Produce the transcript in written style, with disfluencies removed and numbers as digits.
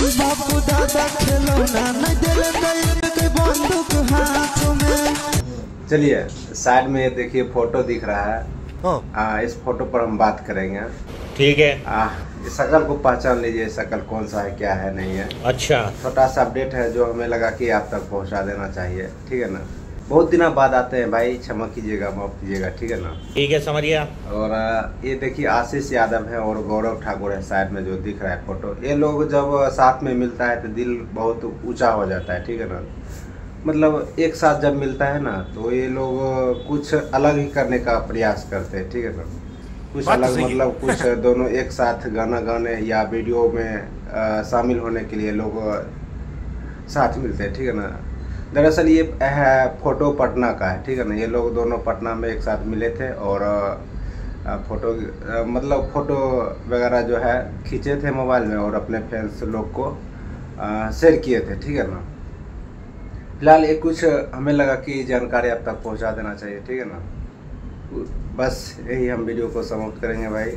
बापू दादा खिलौना नहीं दिल बंदूक हाथ में। चलिए साइड में देखिए फोटो दिख रहा है। इस फोटो पर हम बात करेंगे। ठीक है। इस शकल को पहचान लीजिए, शकल कौन सा है, क्या है, नहीं है। अच्छा, छोटा सा अपडेट है जो हमें लगा कि आप तक पहुंचा देना चाहिए। ठीक है ना, बहुत दिनों बाद आते हैं भाई, क्षमा कीजिएगा, माफ कीजिएगा। ठीक है ना, ठीक है, समझ गया। और ये देखिए आशीष यादव है और गौरव ठाकुर है साइड में जो दिख रहा है फोटो। ये लोग जब साथ में मिलता है तो दिल बहुत ऊंचा हो जाता है। ठीक है ना, मतलब एक साथ जब मिलता है ना तो ये लोग कुछ अलग ही करने का प्रयास करते हैं। ठीक है ना, कुछ अलग, मतलब कुछ दोनों एक साथ गाना गाने या वीडियो में शामिल होने के लिए लोग साथ मिलते हैं। ठीक है ना, दरअसल ये है फोटो पटना का है। ठीक है ना, ये लोग दोनों पटना में एक साथ मिले थे और फोटो मतलब फोटो वगैरह जो है खींचे थे मोबाइल में और अपने फ्रेंड्स लोग को शेयर किए थे। ठीक है ना, फिलहाल ये कुछ हमें लगा कि जानकारी आप तक पहुंचा देना चाहिए। ठीक है ना, बस यही हम वीडियो को समाप्त करेंगे भाई।